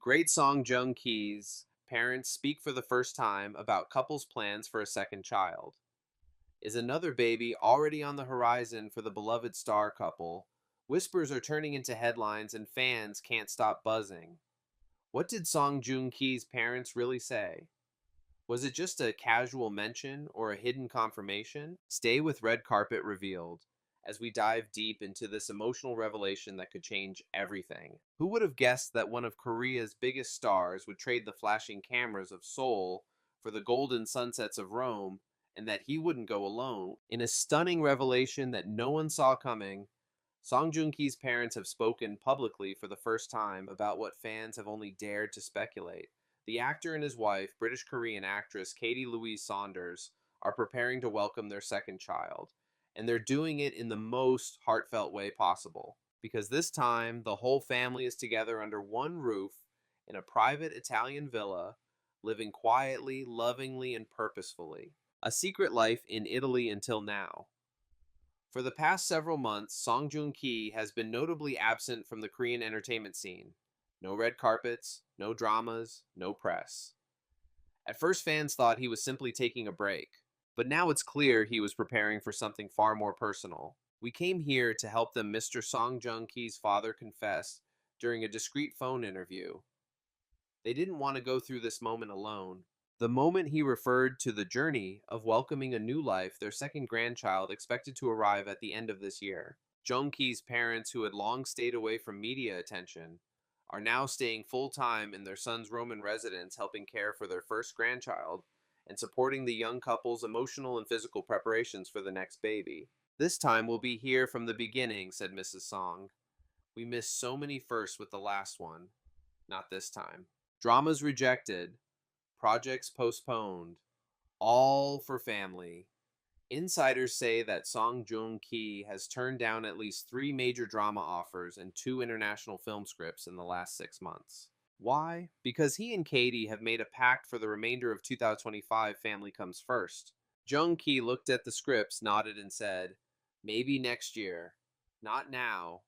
Great song Joong Ki's parents speak for the first time about couples' plans for a second child. Is another baby already on the horizon for the beloved star couple? Whispers are turning into headlines and fans can't stop buzzing. What did Song Joong Ki's parents really say? Was it just a casual mention or a hidden confirmation? Stay with Red Carpet Revealed as we dive deep into this emotional revelation that could change everything. Who would have guessed that one of Korea's biggest stars would trade the flashing cameras of Seoul for the golden sunsets of Rome, and that he wouldn't go alone? In a stunning revelation that no one saw coming, Song Joong Ki's parents have spoken publicly for the first time about what fans have only dared to speculate. The actor and his wife, British Korean actress Katie Louise Saunders, are preparing to welcome their second child, and they're doing it in the most heartfelt way possible. Because this time, the whole family is together under one roof in a private Italian villa, living quietly, lovingly, and purposefully. A secret life in Italy until now. For the past several months, Song Joong Ki has been notably absent from the Korean entertainment scene. No red carpets, no dramas, no press. At first, fans thought he was simply taking a break, but now it's clear he was preparing for something far more personal. We came here to help them Mr. Song Joong Ki's father confessed during a discreet phone interview. They didn't want to go through this moment alone. The moment he referred to the journey of welcoming a new life, their second grandchild expected to arrive at the end of this year. Joong Ki's parents, who had long stayed away from media attention, are now staying full time in their son's Roman residence, helping care for their first grandchild and supporting the young couple's emotional and physical preparations for the next baby. This time we'll be here from the beginning, said Mrs. Song. We missed so many firsts with the last one. Not this time. Dramas rejected, projects postponed, all for family. Insiders say that Song Joong Ki has turned down at least three major drama offers and two international film scripts in the last 6 months. Why? Because he and Katie have made a pact for the remainder of 2025 family comes first. Joong Ki looked at the scripts, nodded, and said, maybe next year. Not now,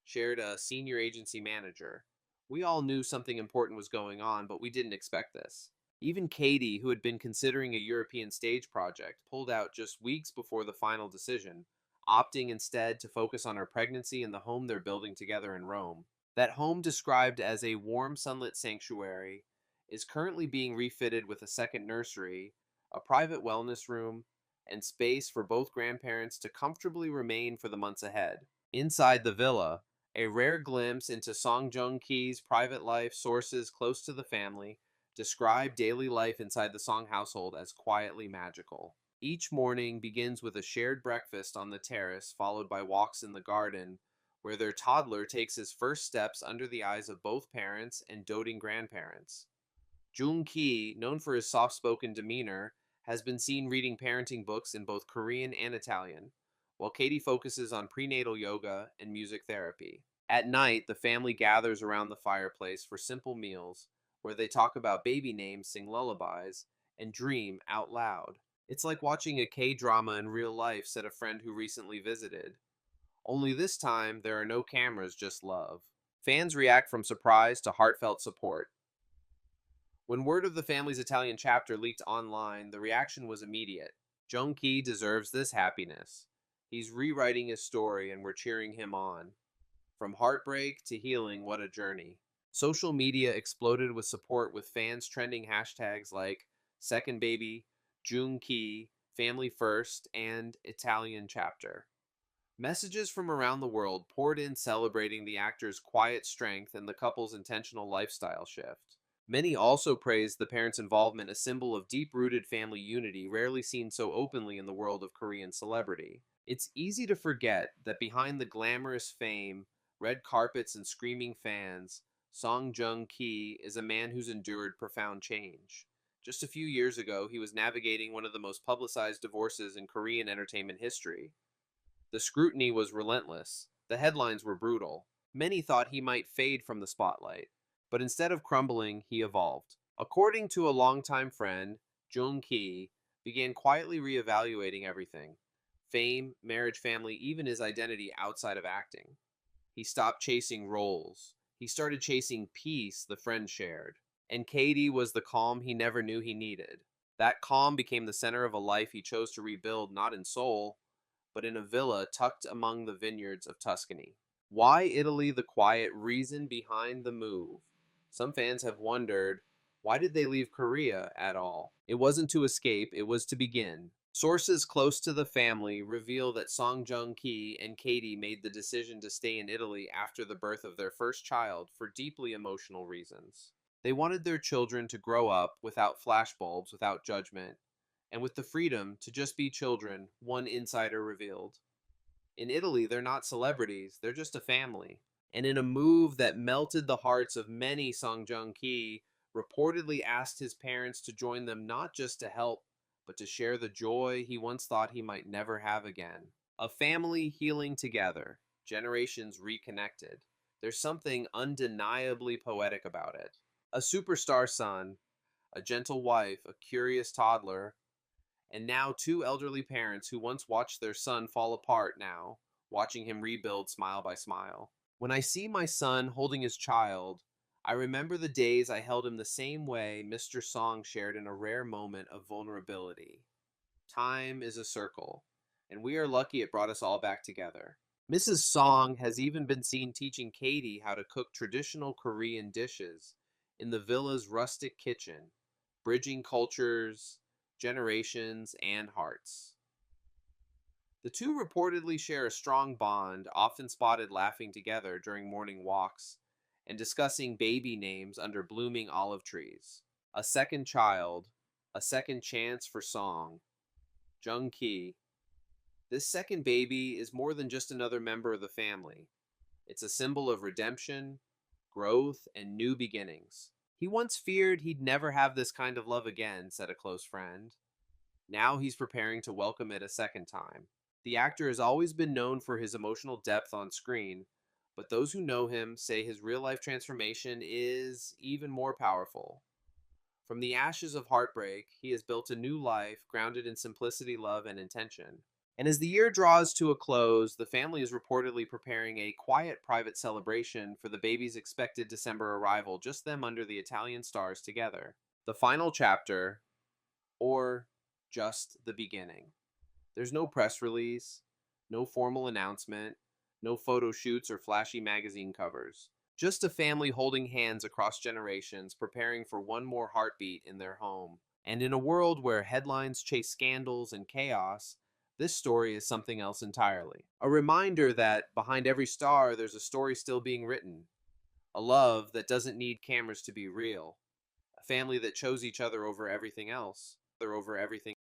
shared a senior agency manager. We all knew something important was going on, but we didn't expect this. Even Katie, who had been considering a European stage project, pulled out just weeks before the final decision, opting instead to focus on her pregnancy and the home they're building together in Rome. That home, described as a warm, sunlit sanctuary, is currently being refitted with a second nursery, a private wellness room, and space for both grandparents to comfortably remain for the months ahead. Inside the villa, a rare glimpse into Song Joong Ki's private life, sources close to the family describe daily life inside the Song household as quietly magical. Each morning begins with a shared breakfast on the terrace, followed by walks in the garden, where their toddler takes his first steps under the eyes of both parents and doting grandparents. Joong Ki, known for his soft spoken demeanor, has been seen reading parenting books in both Korean and Italian, while Katie focuses on prenatal yoga and music therapy. At night, the family gathers around the fireplace for simple meals where they talk about baby names, sing lullabies, and dream out loud. It's like watching a K-drama in real life, said a friend who recently visited. Only this time, there are no cameras, just love. Fans react from surprise to heartfelt support. When word of the family's Italian chapter leaked online, the reaction was immediate. Joong Ki deserves this happiness. He's rewriting his story and we're cheering him on. From heartbreak to healing, what a journey. Social media exploded with support, with fans trending hashtags like second baby, Joong Ki, family first, and Italian chapter. Messages from around the world poured in celebrating the actor's quiet strength and the couple's intentional lifestyle shift. Many also praised the parents' involvement, a symbol of deep-rooted family unity rarely seen so openly in the world of Korean celebrity. It's easy to forget that behind the glamorous fame, red carpets, and screaming fans, Song Joong Ki is a man who's endured profound change. Just a few years ago, he was navigating one of the most publicized divorces in Korean entertainment history. The scrutiny was relentless. The headlines were brutal. Many thought he might fade from the spotlight, but instead of crumbling, he evolved. According to a longtime friend, Joong Ki began quietly reevaluating everything: fame, marriage, family, even his identity outside of acting. He stopped chasing roles. He started chasing peace the friend shared, and Katie was the calm he never knew he needed. That calm became the center of a life he chose to rebuild not in Seoul, but in a villa tucked among the vineyards of Tuscany. Why Italy? The quiet reason behind the move. Some fans have wondered, why did they leave Korea at all? It wasn't to escape, it was to begin. Sources close to the family reveal that Song Joong-ki and Katie made the decision to stay in Italy after the birth of their first child for deeply emotional reasons. They wanted their children to grow up without flashbulbs, without judgment, and with the freedom to just be children, one insider revealed. In Italy, they're not celebrities, they're just a family. And in a move that melted the hearts of many, Song Joong-ki reportedly asked his parents to join them not just to help, but to share the joy he once thought he might never have again. A family healing together, generations reconnected. There's something undeniably poetic about it. A superstar son, a gentle wife, a curious toddler, and now two elderly parents who once watched their son fall apart now, watching him rebuild smile by smile. When I see my son holding his child, I remember the days I held him the same way Mr. Song shared in a rare moment of vulnerability. Time is a circle, and we are lucky it brought us all back together. Mrs. Song has even been seen teaching Katie how to cook traditional Korean dishes in the villa's rustic kitchen, bridging cultures, generations, and hearts. The two reportedly share a strong bond, often spotted laughing together during morning walks and discussing baby names under blooming olive trees. A second child, a second chance for Song. Jung Ki. This second baby is more than just another member of the family. It's a symbol of redemption, growth, and new beginnings. He once feared he'd never have this kind of love again, said a close friend. Now he's preparing to welcome it a second time. The actor has always been known for his emotional depth on screen, but those who know him say his real life transformation is even more powerful. From the ashes of heartbreak, he has built a new life grounded in simplicity, love, and intention. And as the year draws to a close, the family is reportedly preparing a quiet private celebration for the baby's expected December arrival, just them under the Italian stars together. The final chapter, or just the beginning. There's no press release, no formal announcement, no photo shoots or flashy magazine covers. Just a family holding hands across generations, preparing for one more heartbeat in their home. And in a world where headlines chase scandals and chaos, this story is something else entirely. A reminder that behind every star, there's a story still being written. A love that doesn't need cameras to be real. A family that chose each other over everything else. Over everything